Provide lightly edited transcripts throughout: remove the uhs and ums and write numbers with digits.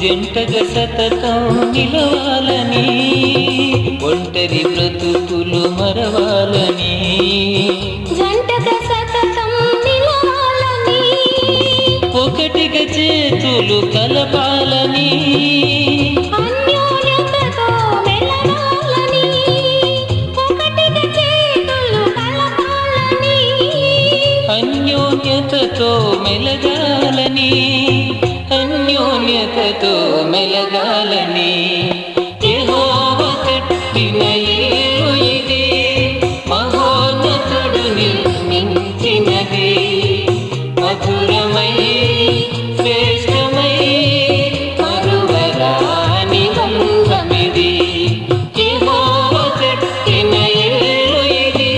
జంటగా సతతం నిలవాలని, ఒంటరి బ్రతుకులు మరవాలని. జంటగా సతతం నిలవాలని, ఒకటిగా చేతులు కలపాలని. అన్యోన్యతతో మెలగాలని, ఒకటిగా చేతులు కలపాలని. అన్యోన్యతతో మెలగాలని, అన్యోన్యతతో మెలగాలని. యెహోవా కట్టిన ఇల్లు ఇది, మహోన్నతుడు నిర్మించినది. మధురమై శ్రేష్టమై మరువరాని బంధమిది. యెహోవా కట్టిన ఇల్లు ఇది.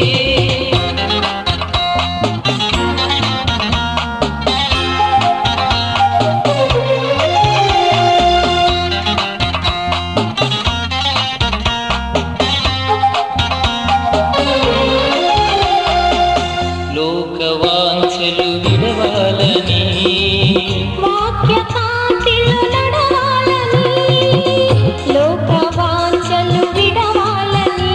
లోకవాంఛలు విడవాలని, వాక్య కాంతిలో నడవాలని. లోకవాంఛలు విడవాలని,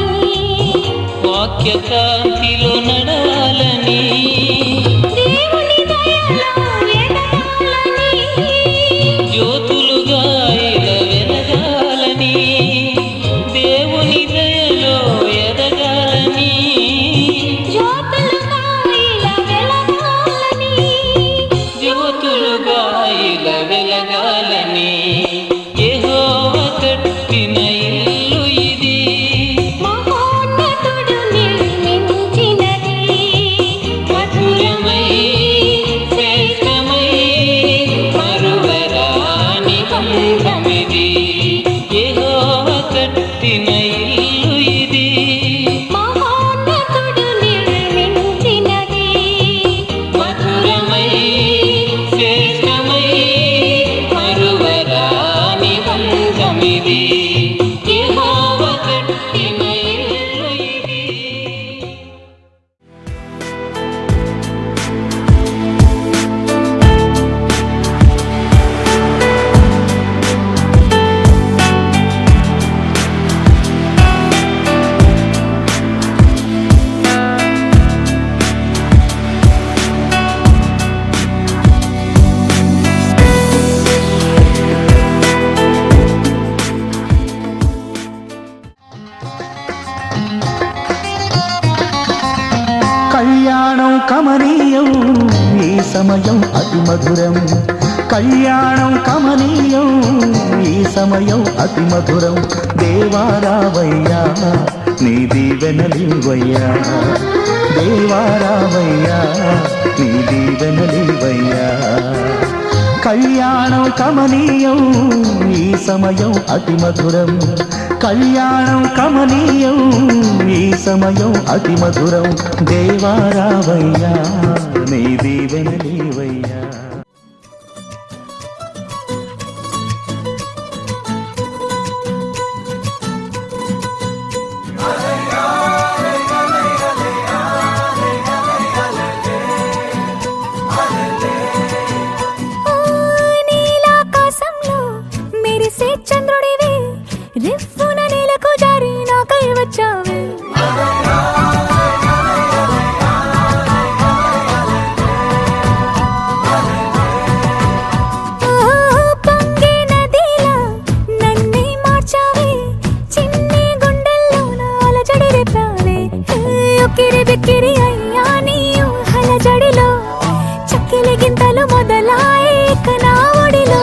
వాక్య కాంతిలో నడవాలని. దేవుని దయలో ఎదగాలని. జ్యోతులుగా ఇలా వెలగాలని, దేవుని దయలో ఎదగాలని. జ్యోతులుగా ఇలా వెలగాలని, జ్యోతులుగా ఇలా వెలగాలని. యెహోవా కట్టిన ఇల్లు ఇది, మహోన్నతుడు నిర్మించినది. మధురమై శ్రేష్టమై మరువరాని బంధమిది. యెహోవా కట్టిన ఇల్లు ఇది, మహోన్నతుడు నిర్మించినది. మధురమై శ్రేష్టమై మరువరాని బంధమిది. యెహోవా కట్టిన ఇల్లు ఇది. కళ్యాణం కమనీయం ఈ సమయం అతి మధురం. కళ్యాణం కమనీయం ఈ సమయం అతి మధురం. దేవారావయ్యా నీ దీవెనలివయ్యా, దేవారావయ్యా నీ దీవెనలివయ్యా. కళ్యాణం కమనీయం ఈ సమయం అతి మధురం. కళ్యాణం కమనీయం ఈ సమయం అతి మధురం. దేవారావయ్యా నీ దీవెనలివయ్యా. నీలాకాశంలో మెరిసే చంద్రుడివి, రిఫ్ఫున నేలకు జారి నాకై వచ్చావే. పొంగే నదిలా నన్నే మార్చావే, చిన్ని గుండెల్లోన అలజడి రేపావే. ఉక్కిరి బిక్కిరి అయ్యా నీ ఊహల జడిలో, చక్కిలి గింతలు మొదలాయే ఇక నా ఒడిలో.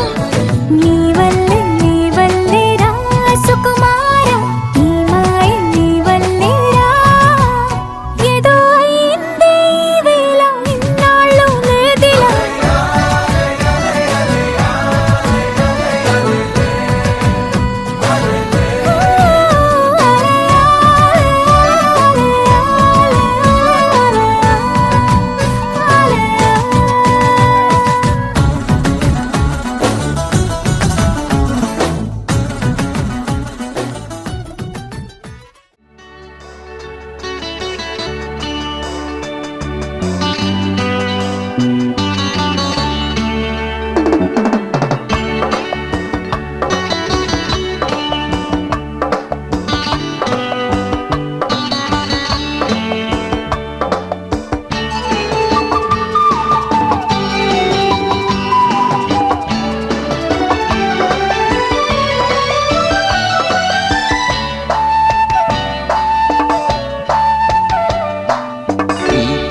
నీ వల్లే రా సుకుమారా, నీ మాయ నీ వల్లే రా. ఏదో అయిందే ఈ వేళ, ఇన్నాళ్ళు లేదిలా.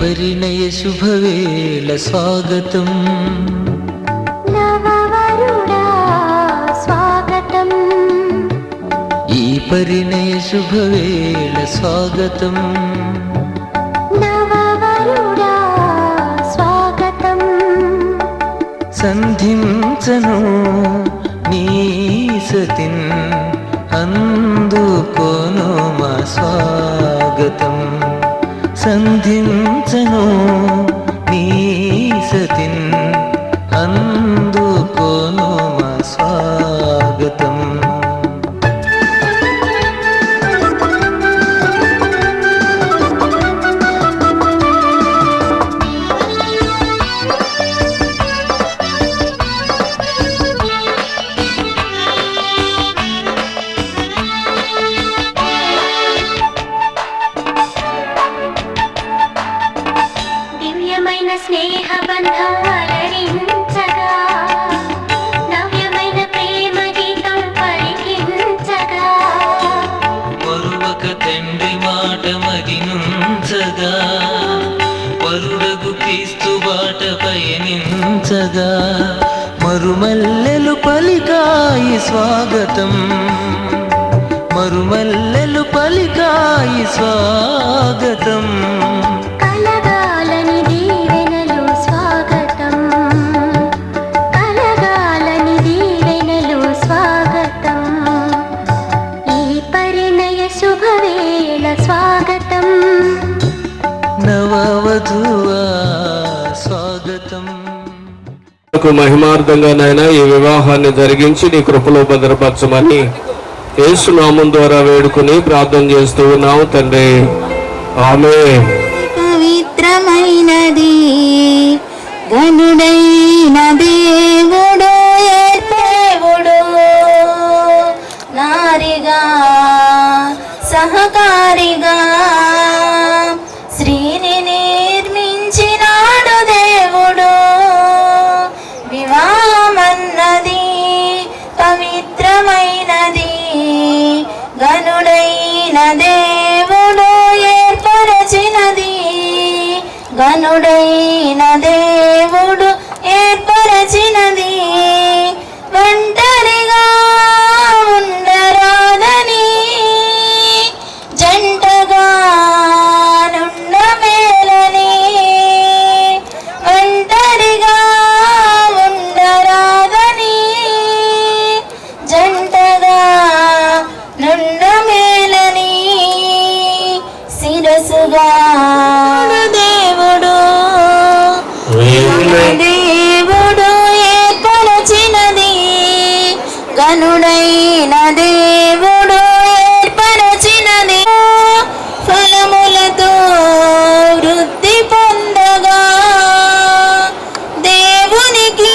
పరిణయ శుభవేళ స్వాగతం నవవరుడా స్వాగతం ఈ పరిణయ శుభవేళ స్వాగతం నవవరుడా స్వాగతం సంధించను నీ సతిన్ అందుకోను మా స్వాగతం సంధించను నీ సతిన్ అందుకోను మా స్వాగతం దివ్యమైన స్నేహ బంధం అలరించగా నవ్యమైన ప్రేమ గీతం పలికించగా పరువక తండ్రి మాట మదినుంచగా పరుడగు క్రీస్తు బాట పయనించగా మరుమల్లెలు పలికాయి స్వాగతం మరుమల్లెలు పలికాయి స్వాగతం కలగాలని దీవెనలు స్వాగతం కలగాలని దీవెనలు స్వాగతం ఈ పరిణయ శుభవేళ స్వాగతం నవవధువా స్వాగతం మహిమార్థంగానైనా ఈ వివాహాన్ని జరిగించి నీ కృపలో భద్రపరచమని యేసు నామం ద్వారా వేడుకుని ప్రార్థన చేస్తూ ఉన్నాము తండ్రి ఆమేన్. పవిత్రమైనది గనుడైన దేవుడు దేవుడు నారిగా సహకారిగా శ్రీని నిర్మించినాడు దేవుడు వివాహమన్నది పవిత్రమైనది గనుడైన దేవుడు ఏర్పరచినది గనుడైన దేవుడు ఏర్పరచినది ఒంటరిగా ఉండరాదని జంటగా నుండ మేలని ఒంటరిగా ఉండరాదని జంటగా నుండ మేలని శిరసుగా దేవుడు దేవుడు ఏర్పరచినది గనుడైన దేవుడు ఏర్పరచినది ఫలములతో వృద్ధి పొందగా దేవునికి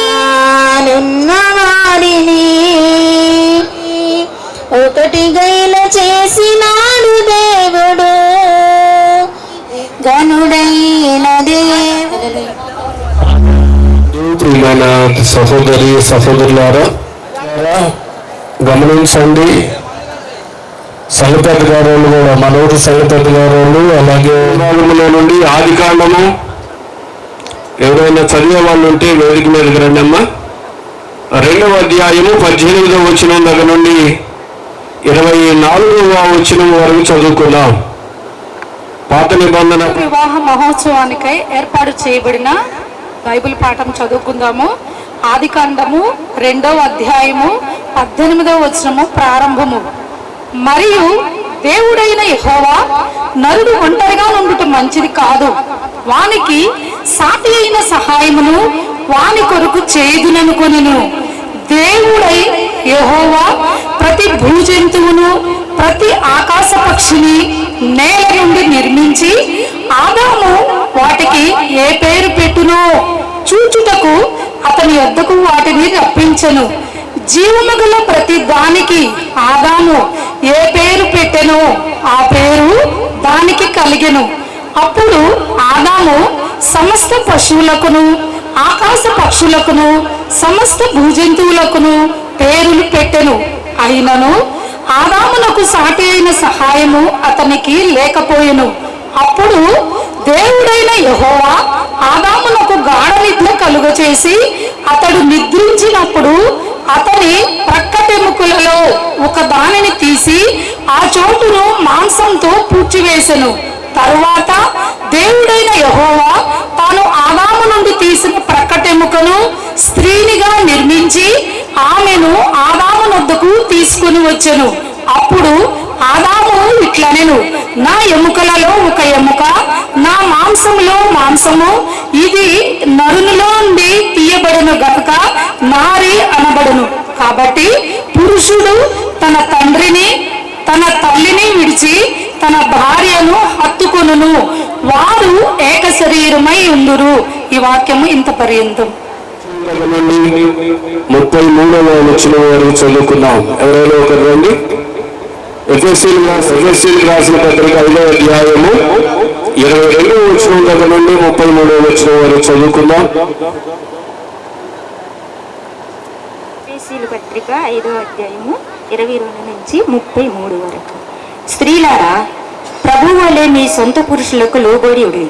నున్న వారిని ఒకటిగా ఇలా చేసినాడు దేవుడు గనుడైన దేవుడు ప్రియమైన సహోదరి సహోదరులారా గమనించండి సంగతి గారు కూడా మన ఊరు సంగతి గారు అలాగే విభాగంలో నుండి ఆది కాండము ఎవరైనా చదివే వాళ్ళు ఉంటే వేదిక మీదకి రండి అమ్మా 2వ అధ్యాయము 18వ వచనం దగ్గర నుండి 24వ వచనం వరకు చదువుకుందాం. పాత నిబంధన వివాహ మహోత్సవానికై ఏర్పాటు చేయబడిన బైబిల్ పాఠం చదువుకుందాము. ఆదికాండము 2వ అధ్యాయము 18వ వచనము ప్రారంభము. మరియు దేవుడైన యెహోవా నరుడు ఒంటరిగా ఉండుట మంచిది కాదు, వానికి సాటి అయిన సహాయమును వాని కొరకు చేయుదుననుకొనెను. దేవుడై యెహోవా ప్రతి భూజంతువును ప్రతి ఆకాశ పక్షిని నేల నుండి నిర్మించి ఆదాము వాటికి ఏ పేరు పెట్టునో చూచుటకు అతని యొద్దకు వాటిని రప్పించెను. జీవము గల ప్రతి దానికి ఆదాము ఏ పేరు పెట్టెనో ఆ పేరు దానికి కలిగెను. అప్పుడు ఆదాము సమస్త పశువులకును ఆకాశ పక్షులకును సమస్త భూజంతువులకును పేరులు పెట్టెను. అయినను ఆదామునకు సాటి అయిన సహాయము అతనికి లేకపోయెను. అప్పుడు దేవుడైన యెహోవా ఆదామునకు గాఢ నిద్ర కలుగచేసి అతడు నిద్రించినప్పుడు అతని ప్రక్కటెముకలలో ఒక దానిని తీసి ఆ చోటును మాంసంతో పూడ్చివేసెను. తరువాత దేవుడైన యెహోవా తాను ఆదాము నుండి తీసిన ప్రక్కటెముకను స్త్రీనిగా నిర్మించి ఆమెను ఆదాము నొద్దకు తీసుకుని వచ్చెను. అప్పుడు ఆదాము ఇట్లనెను, నా ఎముకలలో ఒక ఎముక, నా మాంసములో మాంసము, ఇది నరునిలో నుండి తీయబడును గనుక నారి అనబడును. కాబట్టి పురుషుడు తన తండ్రిని తన తల్లిని విడిచి తన భార్యను హత్తుకొనును, వారు ఏక శరీరమై ఉందురు. ఈ వాక్యము ఇంత పర్యంతం. 33వ వచనం వరకు చదువుకున్నాం. ఎవరైనా ఒకరు రండి. ఎఫెసీయులకు రాసిన పత్రిక 5వ అధ్యాయము 22వ వచనం దగ్గర నుండి 33వ వచనం వరకు చదువుకుందాం. ఎఫెసీయుల పత్రిక 5వ అధ్యాయము 22 నుంచి 33 వరకు. స్త్రీలారా, ప్రభువు వలె మీ సొంత పురుషులకు లోబడి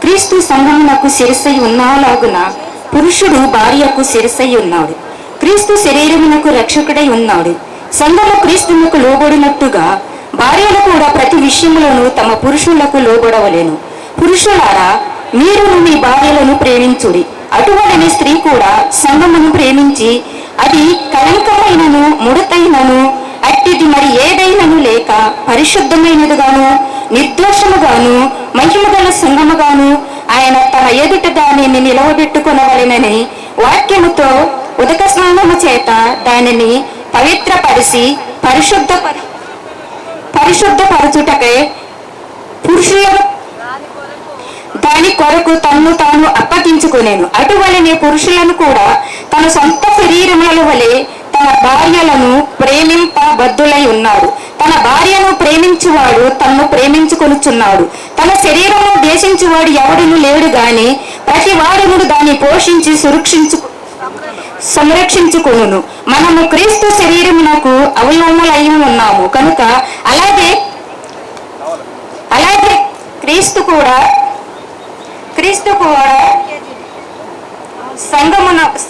క్రీస్తు సంఘమునకు శిరస్సై ఉన్నాలాగున పురుషుడు భార్యకు శిరస్సై ఉన్నాడు. క్రీస్తు శరీరమునకు రక్షకుడై ఉన్నాడు. సంఘము క్రీస్తునకు లోబడినట్టుగా భార్యలు కూడా ప్రతి విషయములను తమ పురుషులకు లోబడవలేను. పురుషులారా, మీరు మీ భార్యలను ప్రేమించుడి. అటువలనే స్త్రీ కూడా సంఘమును ప్రేమించి అది కలంకమైనను ముడతైనను అట్టిది మరి ఏదైనను లేక పరిశుద్ధమైనదిగాను నిర్దోషముగాను మహిమగల సంఘముగాను ఆయన తన ఎదుట దానిని నిలవబెట్టుకొనవలెనని వాక్యముతో ఉదక స్నానము చేత దానిని పవిత్రపరిచి పరిశుద్ధపరచుటకై పురుషులను దాని కొరకు తన్ను తాను అప్పగించుకునేను. అటువలనే పురుషులను కూడా తన సొంత శరీరముల వలె తన భార్యలను ప్రేమింపబద్ధులై ఉన్నాడు. తన భార్యను ప్రేమించువాడు తన్ను ప్రేమించుకొనుచున్నాడు. తన శరీరమును ద్వేషించువాడు ఎవడును లేడు గాని ప్రతి వాడును దాన్ని పోషించి సంరక్షించుకొనును. మనము క్రీస్తు శరీరమునకు అవయవములై ఉన్నాము కనుక అలాగే క్రీస్తు కూడా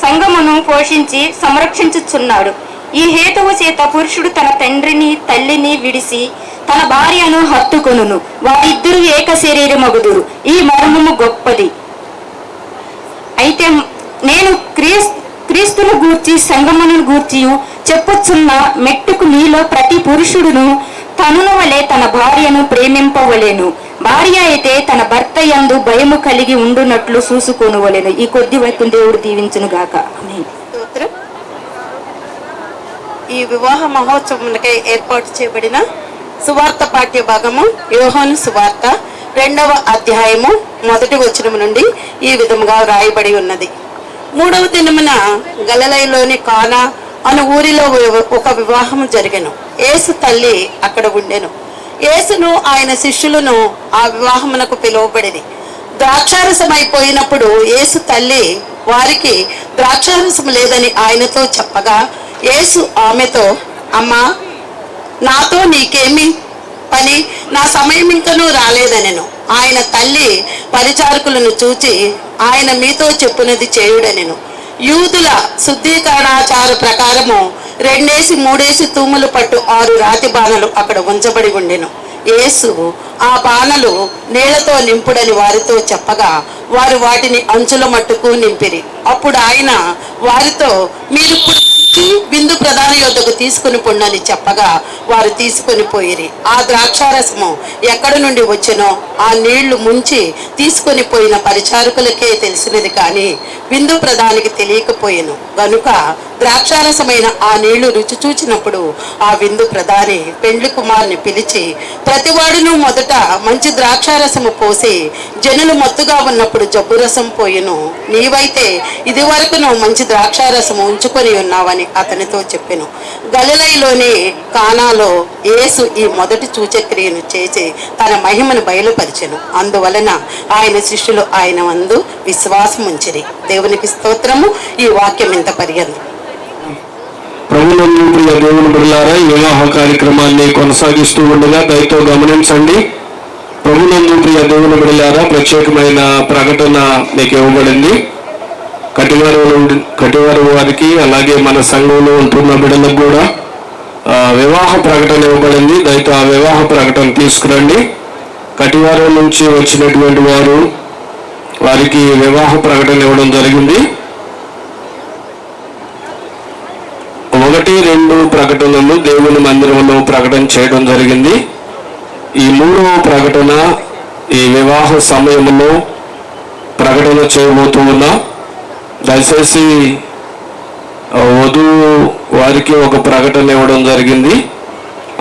సంఘమును పోషించి సంరక్షించుచున్నాడు. ఈ హేతువు చేత పురుషుడు తన తండ్రిని తల్లిని విడిసి తన భార్యను హత్తుకొనును, వారిద్దరూ ఏక శరీరమగుదురు. ఈ మర్మము గొప్పది. అయితే నేను క్రీస్తును గూర్చి సంఘమును గూర్చి చెప్పుచున్న మెట్టుకు మీలో ప్రతి పురుషుడును తనును వలె తన భార్యను ప్రేమింపవలేను. భార్య అయితే తన భర్త యందు భయము కలిగి ఉండునట్లు చూసుకొనవలెను. ఈ కొద్ది వాక్యం దేవుడు దీవించును గాక. ఆమేన్. ఈ వివాహ మహోత్సవంకై ఏర్పాటు చేయబడిన సువార్త పాఠ్య భాగము యోహాను సువార్త 2వ అధ్యాయము 1వ వచనం నుండి ఈ విధముగా వ్రాయబడి ఉన్నది. 3వ దినమున గలిలయలోని కానా అను ఊరిలో ఒక వివాహము జరిగెను. యేసు తల్లి అక్కడ ఉండెను. యేసును ఆయన శిష్యులను ఆ వివాహమునకు పిలువబడిరి. ద్రాక్షారసం అయిపోయినప్పుడు యేసు తల్లి వారికి ద్రాక్షారసం లేదని ఆయనతో చెప్పగా యేసు ఆమెతో, అమ్మా, నాతో నీకేమి పని? నా సమయం ఇంకనూ రాలేదనెను. ఆయన తల్లి పరిచారకులను చూచి, ఆయన మీతో చెప్పునది చేయుడనెను. యూదుల శుద్ధీకరణాచార ప్రకారము 2-3 తూములు పట్టు 6 రాతి బాణలు అక్కడ ఉంచబడి ఉండెను. యేసు ఆ బాణలు నీళ్లతో నింపుడని వారితో చెప్పగా వారు వాటిని అంచుల మట్టుకు నింపిరి. అప్పుడు ఆయన వారితో, మీరు విందు ప్రధాని యొద్దకు తీసుకుని పొండని చెప్పగా వారు తీసుకొని పోయిరి. ఆ ద్రాక్షారసము ఎక్కడి నుండి వచ్చెనో ఆ నీళ్లు ముంచి తీసుకొని పోయిన పరిచారకులకే తెలిసినది కానీ విందు ప్రధానికి తెలియకపోయెను. గనుక ద్రాక్షారసమైన ఆ నీళ్లు రుచి చూచినప్పుడు ఆ విందు ప్రధాని పెండ్లి కుమార్ని పిలిచి, ప్రతివాడును మొదట మంచి ద్రాక్షారసము పోసి జనులు మత్తుగా ఉన్నప్పుడు జబ్బు రసం పోయెను. నీవైతే ఇది వరకును మంచి ద్రాక్షారసము ఉంచుకొని ఉన్నావని అతనితో చెప్పెను. గలిలయలోని కానాలో యేసు ఈ మొదటి సూచక్రియను చేసి తన మహిమను బయలుపరిచెను. అందువలన ఆయన శిష్యులు ఆయన యందు విశ్వాసం ఉంచిరి. దేవునికి స్తోత్రము. ఈ వాక్యం ఇంత పర్యంతం. ప్రభునందు ప్రియ దేవుని బిడ్డలారా, ఈ వివాహ కార్యక్రమాన్ని కొనసాగిస్తూ ఉండగా దయతో గమనించండి. ప్రభునందు ప్రియ దేవుని బిడ్డలారా, ప్రత్యేకమైన ప్రకటన మీకు ఇవ్వబడింది. కటివారు వారికి, అలాగే మన సంఘంలో ఉంటున్న బిడ్డలకు కూడా వివాహ ప్రకటన ఇవ్వబడింది. దయతో ఆ వివాహ ప్రకటన తీసుకురండి. కటివారం నుంచి వచ్చినటువంటి వారికి వివాహ ప్రకటన ఇవ్వడం జరిగింది. 1-2 ప్రకటనలు దేవుని మందిరంలో ప్రకటన చేయడం జరిగింది. ఈ 3వ ప్రకటన ఈ వివాహ సమయంలో ప్రకటన చేయబోతూ ఉన్నా. దయచేసి వధువు వారికి ఒక ప్రకటన ఇవ్వడం జరిగింది.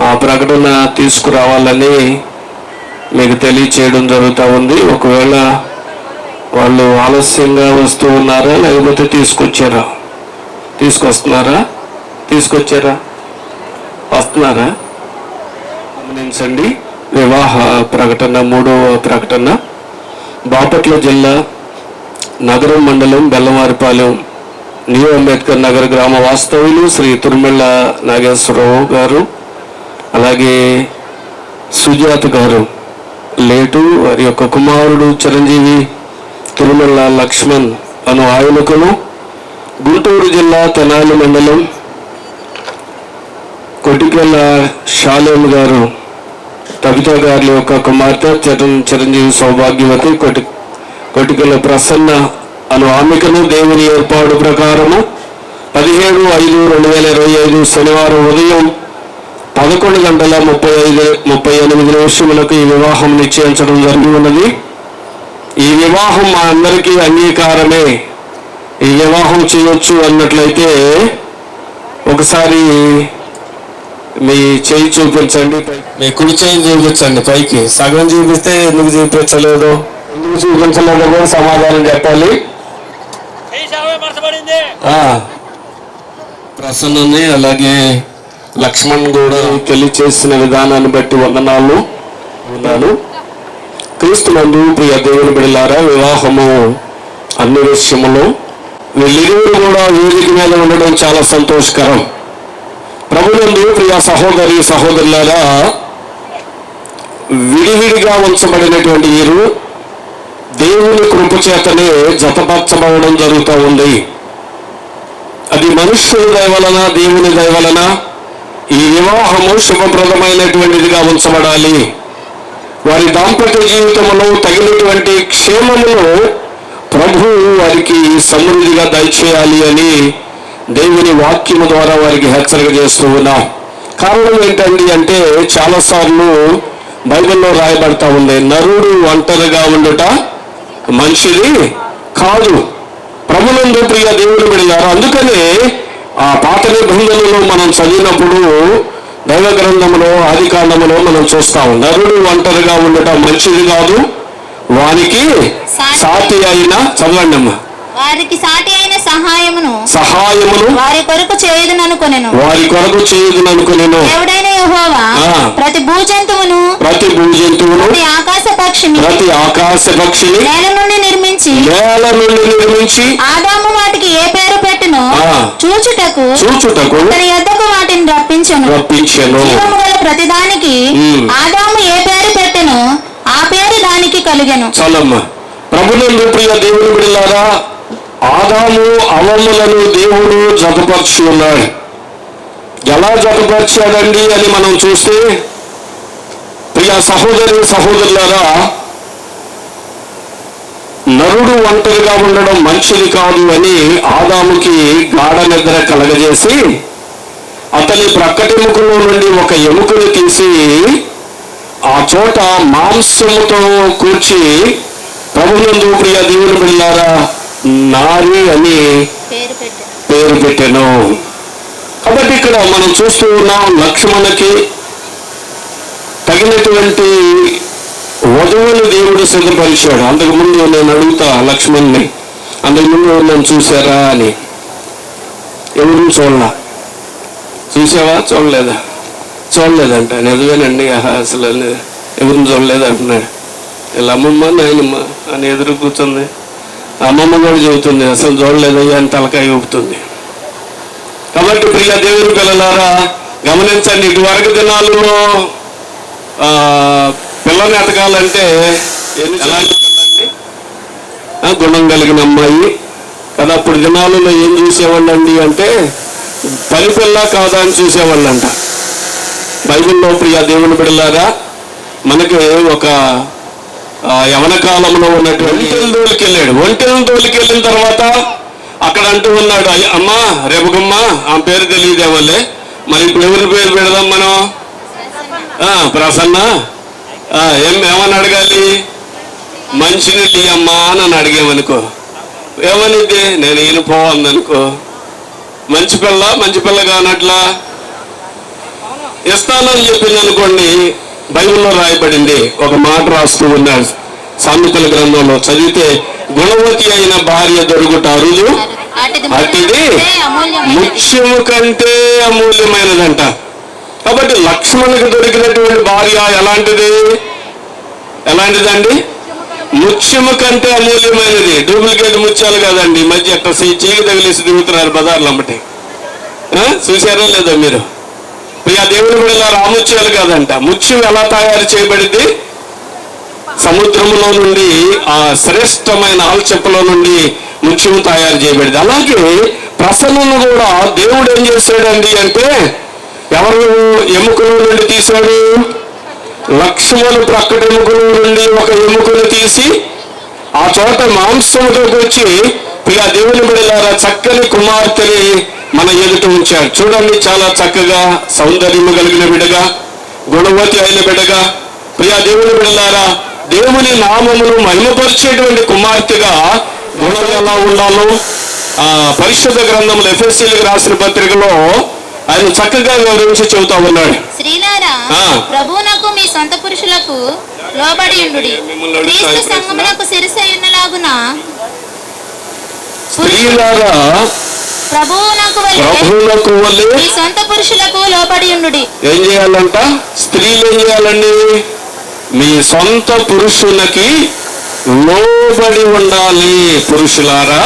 ఆ ప్రకటన తీసుకురావాలని మీకు తెలియచేయడం జరుగుతూ ఉంది. ఒకవేళ వాళ్ళు ఆలస్యంగా వస్తూ ఉన్నారా, లేకపోతే తీసుకొస్తున్నారా వస్తున్నారా గమనించండి. వివాహ ప్రకటన 3వ ప్రకటన బాపట్ల జిల్లా నగరం మండలం బెల్లవారిపాలెం న్యూ అంబేద్కర్ నగర్ గ్రామ వాస్తవ్యులు శ్రీ తుర్మెళ్ళ నాగేశ్వరరావు గారు, అలాగే సుజాత గారు లేటు, వారి యొక్క కుమారుడు చిరంజీవి తుర్మెళ్ళ లక్ష్మణ్ అను ఆయనకును, గుంటూరు జిల్లా తెనాలి మండలం కొటికెళ్ళ షాలేం గారు కవిత గారి యొక్క కుమార్తె చిరంజీవి సౌభాగ్యవతి కొటికెళ్ళ ప్రసన్న అను ఆమెకును దేవుని ఏర్పాటు ప్రకారము 17/5/2025 శనివారం ఉదయం 11:38 ఈ వివాహం నిశ్చయించడం జరిగి ఉన్నది. ఈ వివాహం మా అందరికీ అంగీకారమే. ఈ వివాహం చేయొచ్చు అన్నట్లయితే ఒకసారి మీ చేయి చూపించండి, మీ కుడి చేయి చూపించండి పైకి. సగం చూపిస్తే ఎందుకు చూపించలేదు, ఎందుకు చూపించలేదు కూడా సమాధానం చెప్పాలి. ప్రసన్నని అలాగే లక్ష్మణ్ కూడా పెళ్లి చేసిన విధానాన్ని బట్టి వందనాలు ఉన్నాను. క్రీస్తునందు ప్రియ దేవుని బిడ్డలారా, వివాహము అన్ని విషయములు వీళ్ళిరువురు కూడా వేదిక మీద ఉండడం చాలా సంతోషకరం. ప్రభునందు ప్రియ సహోదరి సహోదరులారా, విడివిడిగా ఉంచబడినటువంటి వీరు దేవుని కృప చేతనే జతపరచబడడం జరుగుతూ ఉంది. అది మనుష్యుని దయవలన, దేవుని దయవలన ఈ వివాహము శుభప్రదమైనటువంటిదిగా ఉంచబడాలి. వారి దాంపత్య జీవితంలో తగినటువంటి క్షేమమును ప్రభు వారికి సమృద్ధిగా దయచేయాలి అని దేవుని వాక్యము ద్వారా వారికి హెచ్చరిక చేస్తూ ఉన్నాం. కారణం ఏంటండి అంటే, చాలాసార్లు బైబిల్లో రాయబడతా ఉంది, నరుడు ఒంటరిగా ఉండుట మంచిది కాదు. ప్రభునందు ప్రియ దేవుని బిడ్డలారా, అందుకనే ఆ పాత నిబంధనలో మనం చదివినప్పుడు దైవ గ్రంథంలో ఆదికాండములో మనం చూస్తాం, నరుడు ఒంటరిగా ఉండుట మంచిది కాదు, వానికి సాటి అయిన చదవండి అమ్మా, వారికి సాటి అయిన సహాయమును వారి కొరకు చేయుదుననుకొనెను. దేవుడైన యెహోవా ప్రతి భూజంతువును ప్రతి ఆకాశ పక్షిని నేల నుండి నిర్మించి ఆదాము వాటికి ఏ పేరు పెట్టెనో చూచుటకు అతని యొద్దకు వాటిని రప్పించెను. జీవము గల ప్రతిదానికి ఆదాము ఏ పేరు పెట్టెనో ఆ పేరు దానికి కలిగెను. చాలమ్మా. ప్రభునందు ప్రియ దేవుని బిడ్డలారా, ఆదాము అవ్వలను దేవుడు జతపరిచి ఉన్నాడు. ఎలా జతపరిచాడండి అని మనం చూస్తే, ప్రియ సహోదరి సహోదరులారా, నరుడు ఒంటరిగా ఉండడం మంచిది కాదు అని ఆదాముకి గాఢ నిద్ర కలగజేసి అతని ప్రక్కటెముకలో నుండి ఒక ఎముకను తీసి ఆ చోట మాంసముతో కూర్చి ప్రభునందు ప్రియ దేవుని బిడ్డలారా నారి అని పేరు పెట్టెను. కాబట్టి ఇక్కడ మనం చూస్తూ ఉన్నాం, లక్ష్మణునికి తగినటువంటి వధువుని దేవుడు సిద్ధపరిచాడు. అంతకుముందు నేను అడుగుతా లక్ష్మణ్ని, అంతకుముందు నన్ను చూసారా అని. ఎవరు చూసావా? చూడలేదంట. నిజమేనండి, అసలు ఎవరిని చూడలేదు అంటున్నాడు. వీళ్ళ అమ్మమ్మ నాయనమ్మ అని ఎదురు కూర్చుంది. అమ్మమ్మ కూడా చెబుతుంది అసలు చూడలేదయ్యా అని తలకాయ ఊపుతుంది. కాబట్టి ప్రియ దేవుని పిల్లలారా గమనించండి, ఇటువరకు దినాల్లో పిల్లని ఎతకాలంటే ఎలాంటి పిల్లండి? గుణం కలిగిన అమ్మాయి కదా. అప్పుడు దినాలలో ఏం చూసేవాళ్ళండి అంటే పని పిల్ల కాదా అని చూసేవాళ్ళంట. బైబిల్లో ప్రియ దేవుని బిడ్డలారా, మనకి ఒక యవన కాలంలో ఉన్నటువంటి ఒంటెలను తోలికెళ్ళిన తర్వాత అక్కడ అంటూ ఉన్నాడు, అమ్మా రేపుగమ్మ ఆమె పేరు తెలియదేమోలే, మరి ఇప్పుడు ఎవరి పేరు పెడదాం మనం? ప్రసన్న. ఏమని అడగాలి? మంచినీళ్ళు అమ్మా అని అడిగామనుకో, ఏమనిద్ది? నేను ఈయన పోవాలనుకో, మంచి పిల్ల కానట్లా ఇస్తానని చెప్పింది అనుకోండి. బైబిల్లో రాయబడింది, ఒక మాట రాస్తూ ఉన్నాడు సామెతల గ్రంథంలో చదివితే, గుణవతి అయిన భార్య దొరుకుట అరుదు, అతిది ముఖ్యము కంటే అమూల్యమైనదంట. కాబట్టి లక్ష్మణునికి దొరికినటువంటి భార్య ఎలాంటిదండి? ముత్యము కంటే అమూల్యమైనది. డూప్లికేట్ ముత్యాలు కాదండి. ఈ మధ్య ఎక్కడ చేయి తగిలేసి తిరుగుతున్నారు బజార్లు అమ్మటి. చూసారో లేదో మీరు? ప్రియా దేవుని బిడ్డలారా, ఆ ముత్యాలు కాదంట. ముత్యం ఎలా తయారు చేయబడింది? సముద్రంలో నుండి, ఆ శ్రేష్టమైన ఆల్చెప్పలో నుండి ముత్యం తయారు చేయబడింది. అలాగే ప్రసన్నను కూడా దేవుడు ఏం చేశాడండి అంటే, ఎవరు ఎముకల నుండి తీశాడు? లక్ష్మణు ప్రక్కటి ఎముకల నుండి ఒక ఎముకను తీసి ఆ చోట మాంసంలోకి వచ్చి ప్రియా దేవుని బిడ్డలారా చక్కని కుమార్తెని మన ఎదుట ఉంచాడు. చూడండి, చాలా చక్కగా సౌందర్యము కలిగిన బిడ్డగా, గుణవతి అయిన బిడ్డగా, ప్రియా దేవుని బిడ్డలారా దేవుని నామమును మహిమపరిచేటువంటి కుమార్తెగా గుణం ఎలా ఉండాలో పరిశుద్ధ గ్రంథంలో ఎఫెసీయులకు రాసిన పత్రికలో ఆయన చక్కగా వివరించి చెబుతా ఉన్నాడు. స్త్రీలారా ప్రభువునకు మీ సొంత పురుషులకు లోబడి ఉండుడి, క్రీస్తు సంఘమునకు శిరస్సయ్యున్నలాగున స్త్రీలారా ప్రభువునకు వలె మీ సొంత పురుషులకు లోబడి ఉండుడి. ఏం చేయాలంట? స్త్రీలు ఏం చేయాలండి? మీ సొంత పురుషులకి లోబడి ఉండాలి. పురుషులారా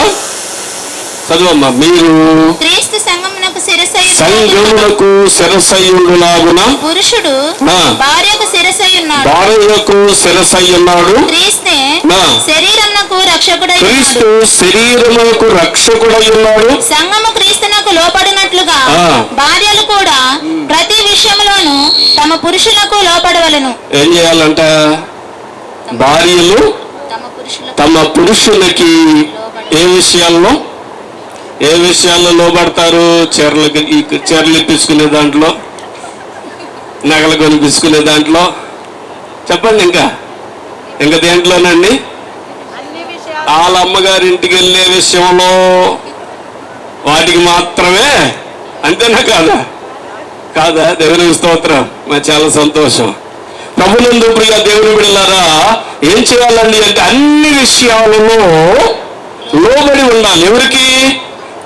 చదువమ్మా, మీరు క్రీస్తు సంఘమునకు శిరస్సయ్యులాగున పురుషుడు భార్యకు శిరస్సయ్యున్నాడు. క్రీస్తు శరీరమునకు రక్షకుడై ఉన్నాడు. సంఘము క్రీస్తునకు లోపడినట్లుగా భార్యలు కూడా ప్రతి విషయంలోనూ తమ పురుషులకు లోపడవలెను. ఏం చేయాలంట? భార్యలు తమ పురుషులకి ఏ విషయాల్లో లోబడతారు? చీరలు ఇప్పించుకునే దాంట్లో, నగలు కొనిపించుకునే దాంట్లో, చెప్పండి. ఇంకా దేంట్లోనండి? వాళ్ళ అమ్మగారింటికి వెళ్ళే విషయంలో వాటికి మాత్రమే. అంతేనా కాదా? దేవుని స్తోత్రం. మరి చాలా సంతోషం. ప్రభునందు ప్రియ దేవుని బిడ్డలారా, ఏం చేయాలండి అంటే అన్ని విషయాలలో లోబడి ఉండాలి. ఎవరికి?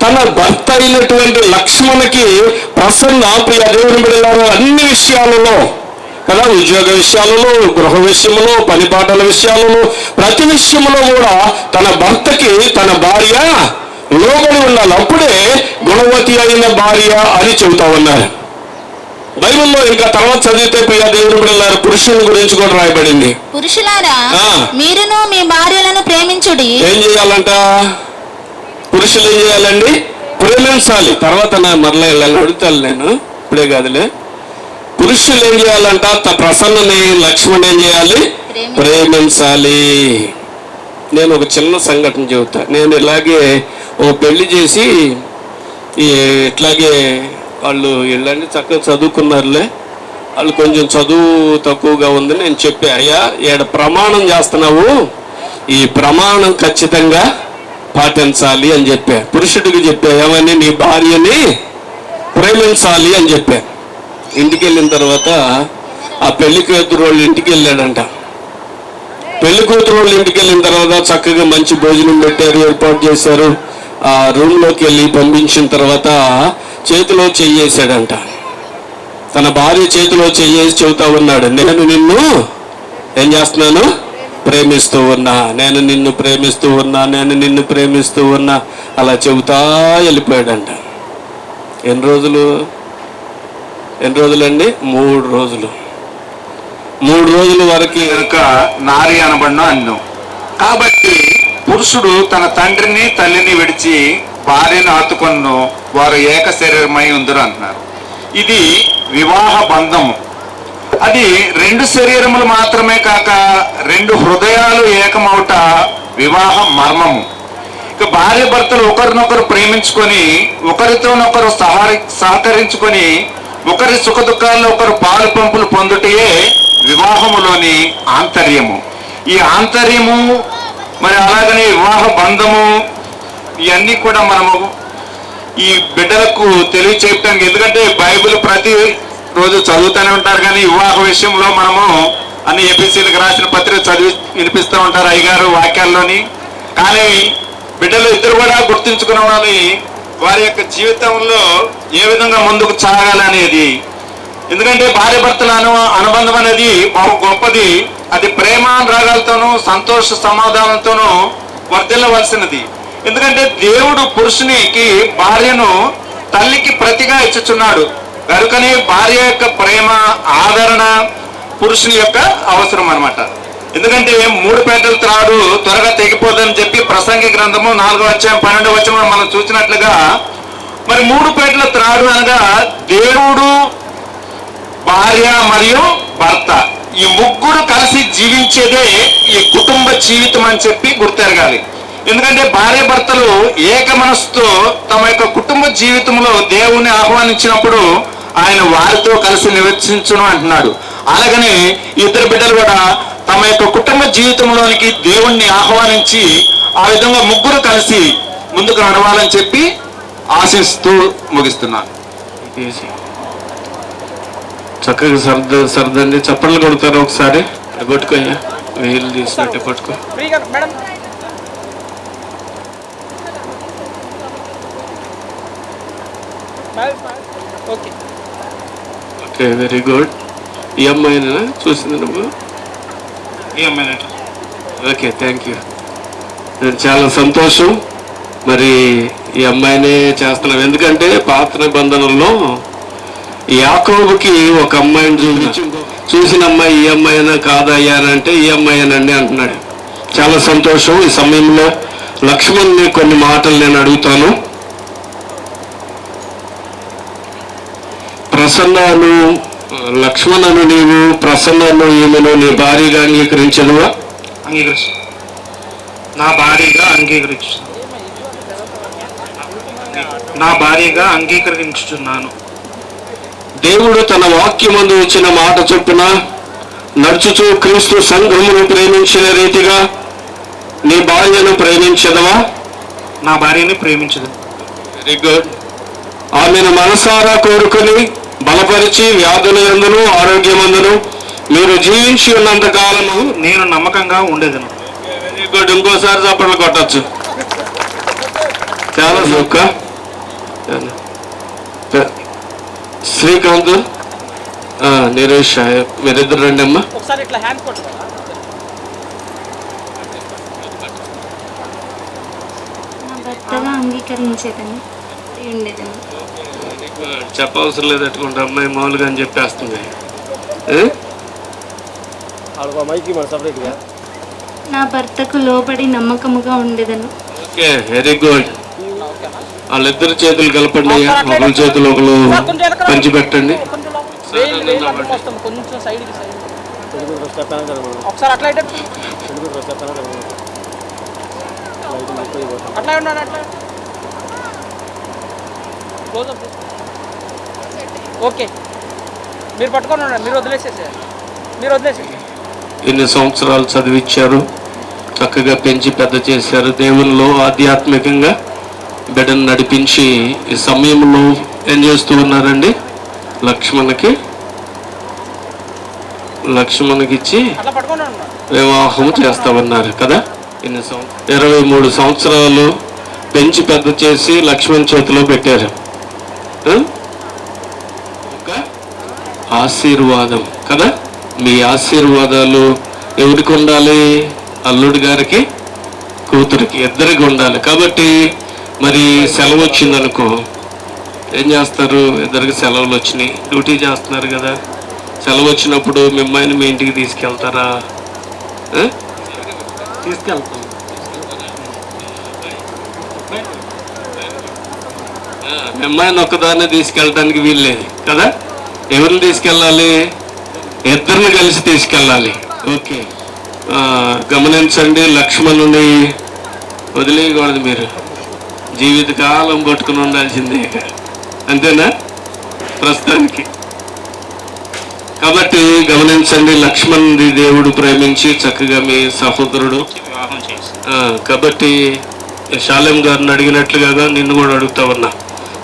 తన భర్త అయినటువంటి లక్ష్మణునికి ప్రసన్న ప్రియ దేవుని బిడ్డలారా అన్ని విషయాలలో కదా, ఉద్యోగ విషయాలలో, గృహ విషయంలో, పనిపాటల విషయాలలో, ప్రతి విషయంలో కూడా తన భర్తకి తన భార్య లోబడి ఉండాలి. అప్పుడే గుణవతి అయిన భార్య అని చెబుతా ఉన్నారు బైబిల్లో. ఇంకా తర్వాత చదివితే ప్రియ దేవుని బిడ్డలారా పురుషుని గురించి కూడా రాయబడింది. పురుషులారా మీరును మీ భార్యలను ప్రేమించుడి. ఏం చేయాలంట? పురుషులు ఏం చేయాలండి? ప్రేమించాలి. తర్వాత మరలా అడుగుతాను నేను, ఇప్పుడే కాదులే. పురుషులు ఏం చేయాలంట? ప్రసన్నని లక్ష్మణ్ ఏం చేయాలి? ప్రేమించాలి. నేను ఒక చిన్న సంఘటన చెబుతా. నేను ఇలాగే ఓ పెళ్లి చేసి ఇట్లాగే వాళ్ళు ఇళ్ళని చక్కగా చదువుకున్నారులే, వాళ్ళు కొంచెం చదువు తక్కువగా ఉంది. నేను చెప్పా, అయ్యా ఈడ ప్రమాణం చేస్తున్నావు, ఈ ప్రమాణం ఖచ్చితంగా పాటించాలి అని చెప్పా. పురుషుడికి చెప్పా, ఏమని? నీ భార్యని ప్రేమించాలి అని చెప్పా. ఇంటికి వెళ్ళిన తర్వాత ఆ పెళ్లి కూతురు వాళ్ళ ఇంటికి వెళ్ళాడంట. పెళ్లి కూతురు వాళ్ళ ఇంటికి వెళ్ళిన తర్వాత చక్కగా మంచి భోజనం పెట్టారు, ఏర్పాటు చేశారు. ఆ రూమ్లోకి వెళ్ళి పంపించిన తర్వాత చేతిలో చెయ్యేశాడంట. తన భార్య చేతిలో చెయ్యేసి చెబుతా ఉన్నాడు, నేను నిన్ను ఏం చేస్తున్నాను? ప్రేమిస్తూ ఉన్నా, నేను నిన్ను ప్రేమిస్తూ ఉన్నా, నేను నిన్ను ప్రేమిస్తూ ఉన్నా అలా చెబుతా వెళ్ళిపోయాడంట. ఎన్ని రోజులండి? 3 రోజులు. 3 రోజుల వరకు కనుక నారి అనబడిన అన్నం. కాబట్టి పురుషుడు తన తండ్రిని తల్లిని విడిచి భార్యను హత్తుకొను, వారు ఏక శరీరమై ఉందరు అంటున్నారు. ఇది వివాహ బంధము. అది 2 శరీరములు మాత్రమే కాక 2 హృదయాలు ఏకమవుట వివాహ మర్మము. ఇక భార్య భర్తలు ఒకరినొకరు ప్రేమించుకొని ఒకరితోనొకరు సహకరించుకొని ఒకరి సుఖ దుఃఖాల్లో ఒకరు పాలు పంపులు పొందుటయే వివాహములోని ఆంతర్యము. ఈ ఆంతర్యము మరి అలాగనే వివాహ బంధము ఇవన్నీ కూడా మనము ఈ బిడ్డలకు తెలియచేయటానికి, ఎందుకంటే బైబిల్ ప్రతి రోజు చదువుతూనే ఉంటారు, కానీ వివాహ విషయంలో మనము అన్ని ఏపీసీలకు రాసిన పత్రిక చదివి వినిపిస్తూ ఉంటారు అయ్యగారు వాక్యాల్లోని. కానీ బిడ్డలు ఇద్దరు కూడా గుర్తించుకునే వారి యొక్క జీవితంలో ఏ విధంగా ముందుకు సాగాలనేది. ఎందుకంటే భార్య భర్తల అనుబంధం అనేది బహు గొప్పది. అది ప్రేమానురాగాలతోనూ సంతోష సమాధానంతోనూ వర్ధిల్లవలసినది. ఎందుకంటే దేవుడు పురుషునికి భార్యను తల్లికి ప్రతిగా ఇచ్చుచున్నాడు కనుకనే భార్య యొక్క ప్రేమ ఆదరణ పురుషుని యొక్క అవసరం అన్నమాట. ఎందుకంటే 3 పేటల త్రాడు త్వరగా తెగిపోదని చెప్పి ప్రసంగి గ్రంథము 4వ అధ్యాయం 12వ వచనంలో మనం చూసినట్లుగా, మరి 3 పేటల త్రాడు అనగా దేవుడు, భార్య మరియు భర్త, ఈ ముగ్గురు కలిసి జీవించేదే ఈ కుటుంబ జీవితం అని చెప్పి గుర్తెరగాలి. ఎందుకంటే భార్య భర్తలు ఏక మనసుతో తమ యొక్క కుటుంబ జీవితంలో దేవుణ్ణి ఆహ్వానించినప్పుడు ఆయన వారితో కలిసి నివసించును అంటున్నాడు. అలాగనే ఇద్దరు బిడ్డలు కూడా తమ యొక్క కుటుంబ జీవితంలోనికి దేవుణ్ణి ఆహ్వానించి ఆ విధంగా ముగ్గురు కలిసి ముందుకు నడవాలని చెప్పి ఆశిస్తూ ముగిస్తున్నాను. చక్కగా సర్దండి, చప్పట్లు కొడతారు ఒకసారి. పట్టుకోయ్యా, వేలు తీసినట్టే పట్టుకో. Okay, very good. ఈ అమ్మాయినా చూసింది నువ్వు? Okay, thank you. చాలా సంతోషం. మరి ఈ అమ్మాయినే చేస్తున్నాం, ఎందుకంటే పాత నిబంధనల్లో యాకోబుకి ఒక అమ్మాయిని చూసిన అమ్మాయి ఈ అమ్మాయినా కాదయ్యా అని అంటే ఈ అమ్మాయినండి అంటున్నాడు. చాలా సంతోషం. ఈ సమయంలో లక్ష్మణ్ని కొన్ని మాటలు నేను అడుగుతాను. ప్రసన్నను, లక్ష్మణను నీవు ప్రసన్నను ఈమెను నీ భార్యగా అంగీకరించదువా? నా భార్యగా అంగీకరించుచున్నాను. దేవుడు తన వాక్యమందు ఇచ్చిన మాట చొప్పున నడుచుచూ క్రీస్తు సంఘమును ప్రేమించిన రీతిగా నీ భార్యను ప్రేమించదవా? నా భార్యని ప్రేమించదు. Very good. ఆమెను మనసారా కోరుకుని బలపరిచి వ్యాధుల యందును ఆరోగ్యమందును మీరు జీవించి ఉన్నంత కాలము నేను నమ్మకంగా ఉండేదను. Very good. ఇంకోసారి చప్పట్లు కొట్టచ్చు. చాలా సుఖ. శ్రీకాంత్, నీరేష్, మీరిద్దరు రండి అమ్మా. చెప్పవసరం లేదు, అట్టుకుంటే అమ్మాయి మామూలుగా అని చెప్పేస్తుంది. నా భర్తకు లోబడి నమ్మకముగా ఉండేదను. Okay, very good. వాళ్ళిద్దరు చేతులు కలపండి, ఒకరి చేతులు ఒకరు పంచిపెట్టండి. ఓకే, మీరు పట్టుకొని ఉండండి, మీరు వదిలేసేసి. ఎన్ని సంవత్సరాలు చదివించారు, చక్కగా పెంచి పెద్ద చేశారు. దేవునిలో ఆధ్యాత్మికంగా బిడ్డను నడిపించి ఈ సమయంలో ఏం చేస్తూ ఉన్నారండి? లక్ష్మణకి ఇచ్చి వివాహం చేస్తామన్నారు కదా. 23 సంవత్సరాలు పెంచి పెద్ద చేసి లక్ష్మణ్ చేతిలో పెట్టారు. ఒక ఆశీర్వాదం కదా. మీ ఆశీర్వాదాలు ఎవరికి ఉండాలి? అల్లుడి గారికి, కూతురికి, ఇద్దరికి ఉండాలి. కాబట్టి మరి సెలవు వచ్చిందనుకో ఏం చేస్తారు? ఇద్దరికి సెలవులు వచ్చినాయి, డ్యూటీ చేస్తున్నారు కదా, సెలవు వచ్చినప్పుడు మీ అమ్మాయిని మీ ఇంటికి తీసుకెళ్తారా? తీసుకెళ్తాం. మీ అమ్మాయిని ఒక్కదాన్నే తీసుకెళ్ళడానికి వీల్లేదు కదా. ఎవరిని తీసుకెళ్ళాలి? ఇద్దరిని కలిసి తీసుకెళ్ళాలి. ఓకే, గమనించండి, లక్ష్మణుని వదిలేయకూడదు. మీరు జీవితకాలం పట్టుకుని ఉండాల్సిందే, అంతేనా ప్రస్తుతానికి? కాబట్టి గమనించండి, లక్ష్మణుని దేవుడు ప్రేమించి చక్కగా మీ సహోదరుడు వివాహం చేసి కాబట్టి శాలేం గారిని అడిగినట్లుగా నిన్ను కూడా అడుగుతా ఉన్నా.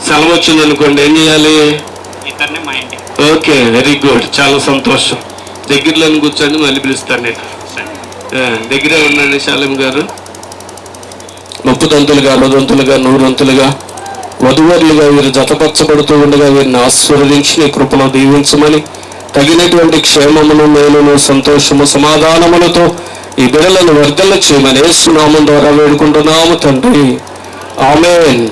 సెలవు వచ్చింది అనుకోండి, ఏం చేయాలి? ఇద్దరిని మా ఇంటికి. ఓకే, వెరీ గుడ్, చాలా సంతోషం. దగ్గరలో కూర్చోండి, మళ్ళీ పిలుస్తాను నేను. దగ్గరే ఉండండి శాలేం గారు. 30 తంతులుగా, 60 తంతులుగా, 100 తంతులుగా వధువరులుగా వీరు జతపరచబడుతూ ఉండగా వీరిని ఆశీర్వదించి నీ కృపలో దీవించమని, తగినటువంటి క్షేమమును, మేలును, సంతోషము, సమాధానములతో ఈ బిడ్డలను వర్ధల చేయమని యేసు నామం ద్వారా వేడుకుంటున్నాము తండ్రి, ఆమేన్.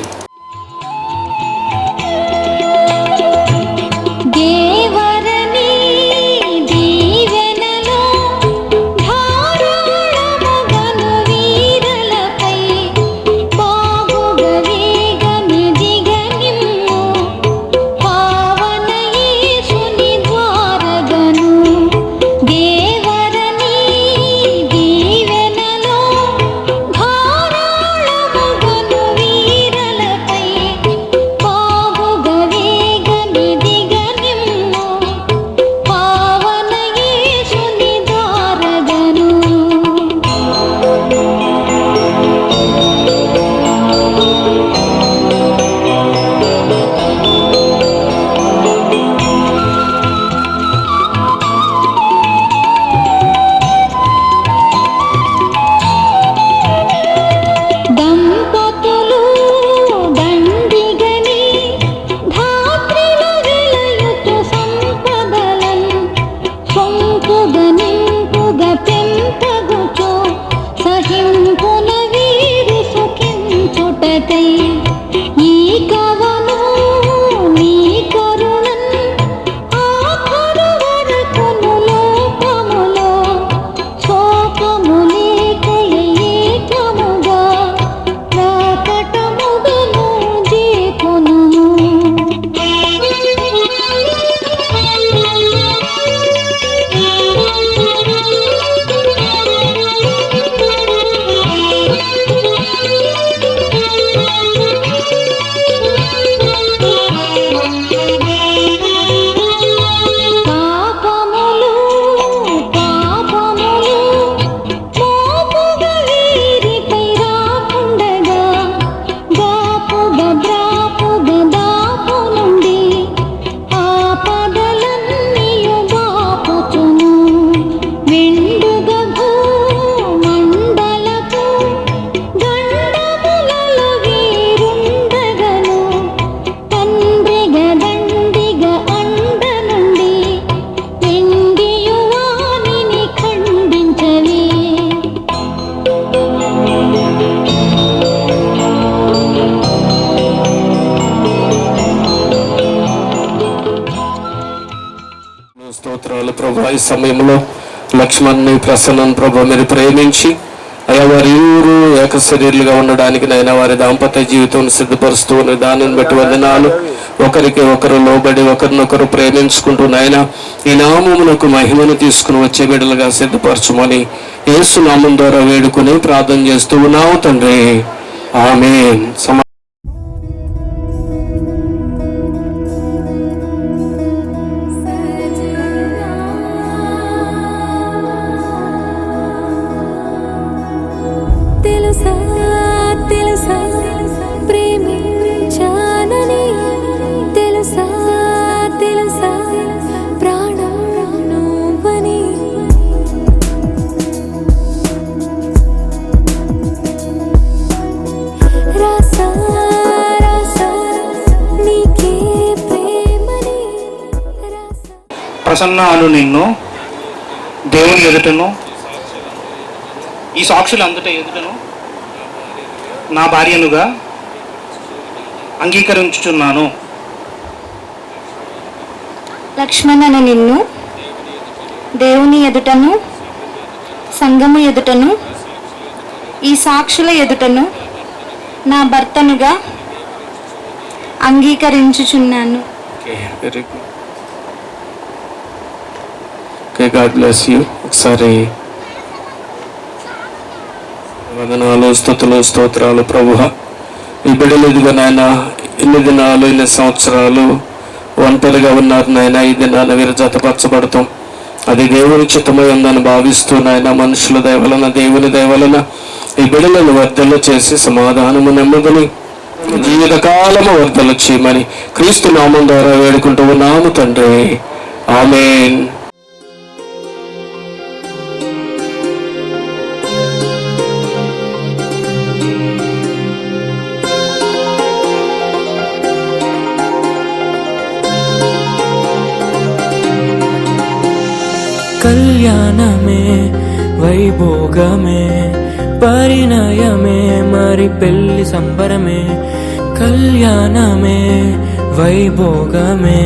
స్తోత్రాలు ప్రభా. ఈ సమయంలో లక్ష్మణ్ని, ప్రసన్నను ప్రభా మీరు ప్రేమించి అయ్యా వారి ఊరు ఏక శరీరులుగా ఉండడానికి నైనా వారి దాంపత్య జీవితం సిద్ధపరుస్తూ ఉన్న దానిని బట్టి వందనాలు. ఒకరికి ఒకరు లోబడి ఒకరినొకరు ప్రేమించుకుంటూ నాయన ఈ నామమునకు మహిమను తీసుకుని వచ్చే బిడ్డలుగా సిద్ధపరచమని యేసు నామం ద్వారా వేడుకుని ప్రార్థన చేస్తూ ఉన్నాము తండ్రి, ఆమేన్. ప్రసన్న అను నిన్ను దేవుని ఎదుటను ఈ సాక్షులు అంతటా ఎదుటను నా భార్యనుగా అంగీకరించుచున్నాను. లక్ష్మణను నిన్ను దేవుని ఎదుటను సంఘము ఎదుటను ఈ సాక్షుల ఎదుటను నా భర్తనుగా అంగీకరించుచున్నాను. Very good. Okay, God bless you. ఒకసారి వందనాలు, స్తుతులు, స్తోత్రాలు ప్రభువా. ఈ బిడ్డలు ఇదిగో నాయన ఇన్ని దినాలు ఇన్ని సంవత్సరాలు ఒంటరిగా ఉన్నారు నాయన. ఈ దినాన వీరు జతపరచబడతాం అది దేవుని చిత్తమై ఉందని భావిస్తూ నాయన మనుషుల దయవలన దేవుని దయవలన ఈ బిడ్డలను వర్ధలు చేసి సమాధానము నెమ్మదిని జీవితకాలము వర్ధలు చేయమని క్రీస్తు నామం ద్వారా వేడుకుంటూ ఉన్నాము తండ్రి. ఆమేన్. కళ్యాణమే వైభోగమే పరిణయమే మరి పెళ్లి సంబరమే. కళ్యాణమే వైభోగమే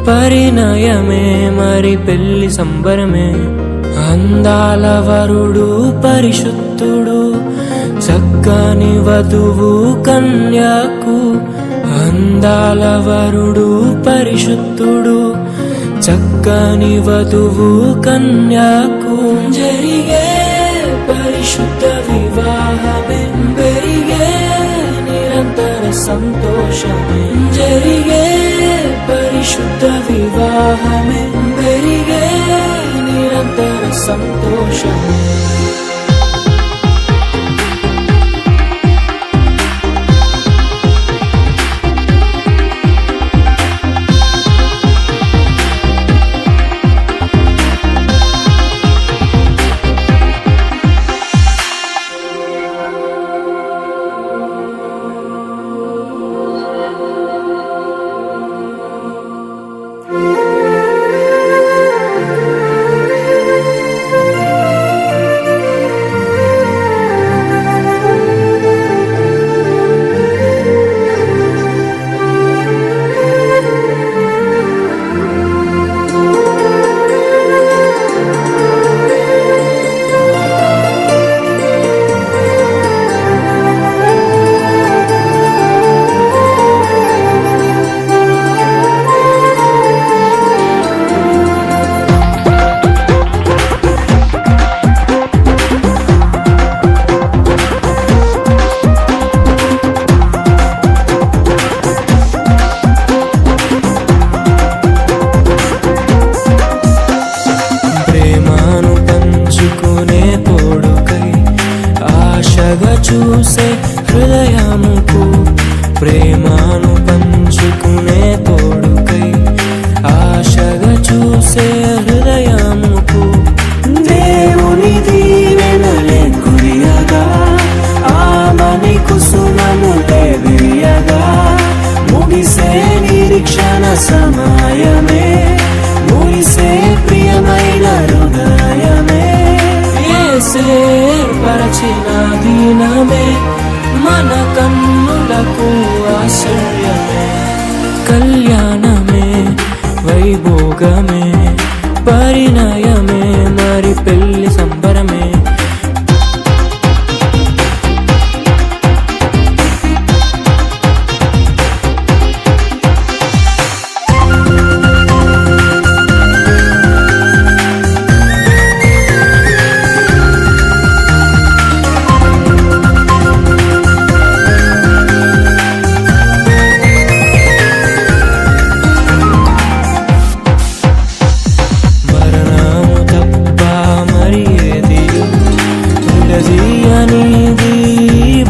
పరిణయమే మరి పెళ్లి సంబరమే. అందాల వరుడు పరిశుద్ధుడు చక్కని వధువు కన్యాకు. అందాల వరుడు పరిశుద్ధుడు చక్కని వధువు కన్యాకు. జరిగే పరిశుద్ధ వివాహమే పెరిగే నిరంతర సంతోషమే. జరిగే పరిశుద్ధ వివాహమే పెరిగే నిరంతర సంతోషమే. చూసే హృదయముకు ప్రేమను పంచుకునే తోడుకై ఆశగా చూసే హృదయముకు దేవుని దీవెనలే కురియగా ఆమని కుసుమములే విరియగా ముగిసే నిరీక్షణ సమయమే ముగిసే ప్రియమైన హృదయమే ఏర్పరచిన దినమే మన కన్నులకు ఆశ్చర్యమే కళ్యాణమే వైభోగమే పరిణయమే మరి పెళ్లి సంబరమే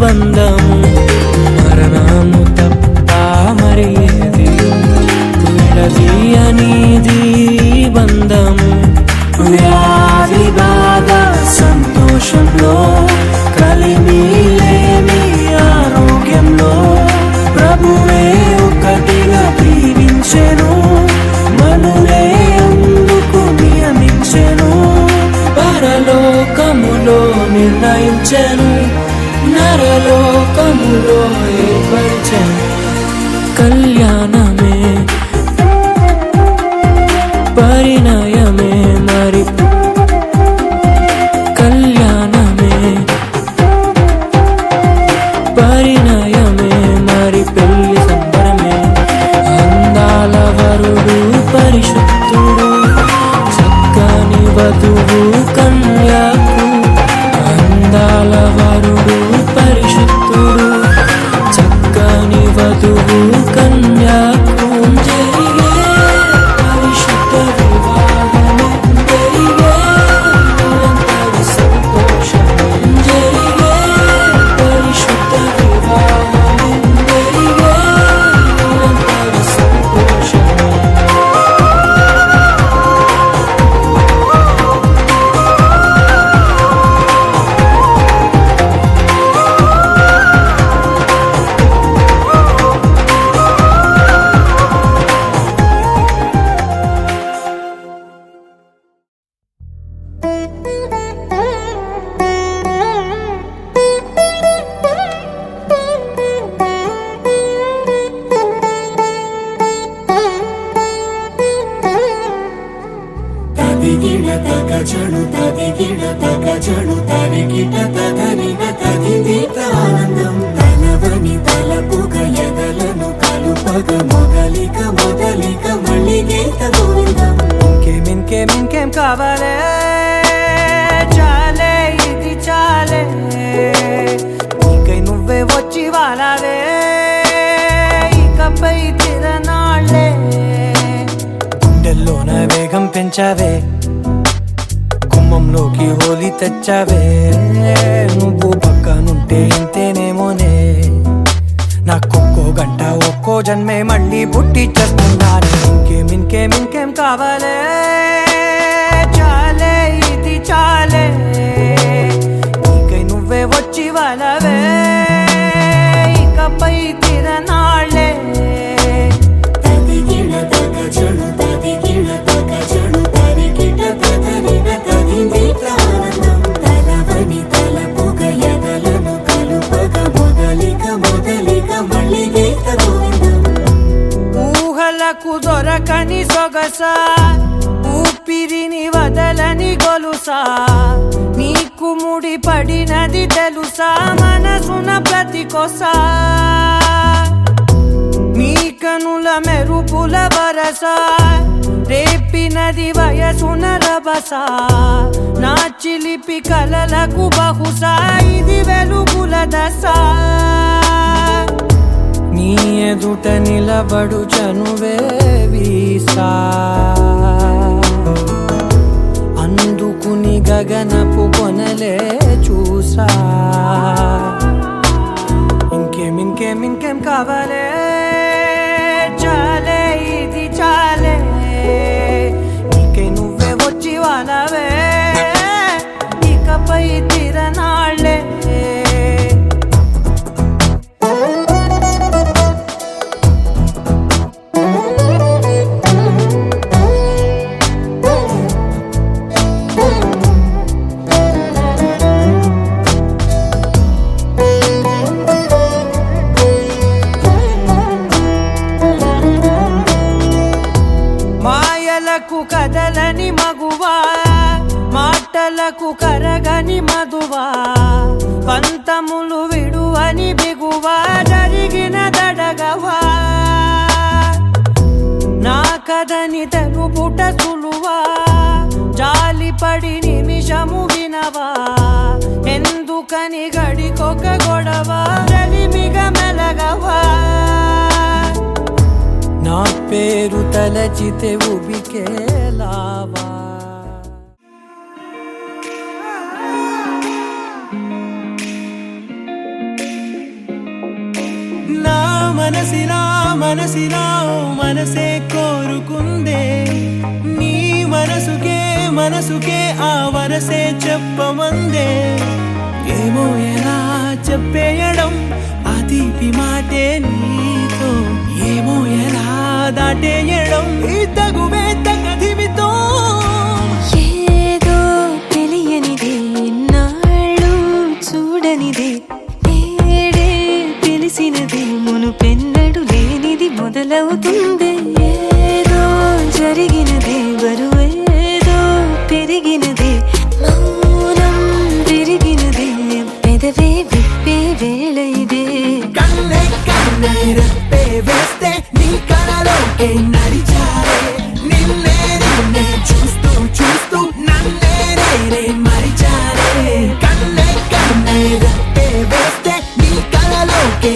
బంధము మరణము తప్ప మరి ఏది విడదీయనిది బంధము వ్యాధి బాధ సంతోషంలో కలిమి లేని ఆరోగ్యంలో ప్రభువే ఒకటిగా దీవించెను మనులే అందుకు నియమించెను పరలోకములో నిర్ణయించెను నరలోకములో ఏర్పరిచెను కళ్యాణమే పరిణయమే మరి నువ్వే వచ్చి వాళ్ళవే ఇకపై తిరనాళ్ళే గుండెల్లోన వేగం పెంచావే గుమ్మంలోకి హోలీ తెచ్చావే నువ్వు పక్కనుంటే ఇంతేనేమోనే నాకొక్కో గంట ఒక్కో జన్మే మళ్ళీ పుట్టి చేస్తున్నాను ఇంకేం కావాలే చాలే ఇది చాలే నీకై నువ్వే వచ్చి వాళ్ళవే ఇకపై తిరనాళ్ళే ఊహలకు దొరకని సొగసా ఊపిరిని వదలని గొలుసా నీకు ముడి పడినది తెలుసా మనసున ప్రతి కొసా నీ కనుల మెరుపుల వరసా రేపినది వయసున రభసా నా చిలిపి కలలకు బహుశా ఇది వెలుగుల దశ నీ ఎదుట నిలబడు చనువే వీసా అందుకుని గగనపు కొనలే చూసా ఇంకేం కావాలే చాలే ఇది చాలే నీకే నువ్వే వచ్చి వాళ్ళవే ఇకపై తిరనాళ్ళే కదలని మగువా మాటలకు కరగని మధువా పంతములు విడువని బిగువా జరిగిన దడగవా నా కదని తెలుపుట సులువా జాలిపడి నిమిషము వినవా ఎందుకని గడికొక గొడవ రలిమిగ మెలగవా నా పేరు తలచితే ఉబికేలావా నా మనసిలా మనసే కోరుకుందే నీ మనసుకే ఆ వరసే చెప్పమందే ఏమో ఎలా చెప్పేయడం ఆ తీపి మాటే నీతో ఏమో ఎలా దాటేయడం ఈ తగువే తగదిమితో ఏదో తెలియనిదే నాళ్ళు చూడనిదే నేడే తెలిసినదే మునుపెన్నడు లేనిది మొదలవుతుంది ఏదో జరిగినదే బరువేదో పెరిగినదే మౌనం పెరిగినదే పెదవే విప్పే వేళ ఇదే కన్నే రెప్పే వేస్తే నీ కలలోకే నడిచారే నిన్నే చూస్తూ నన్నే మరిచారే కన్నే రెప్పే వేస్తే నీ కలలోకే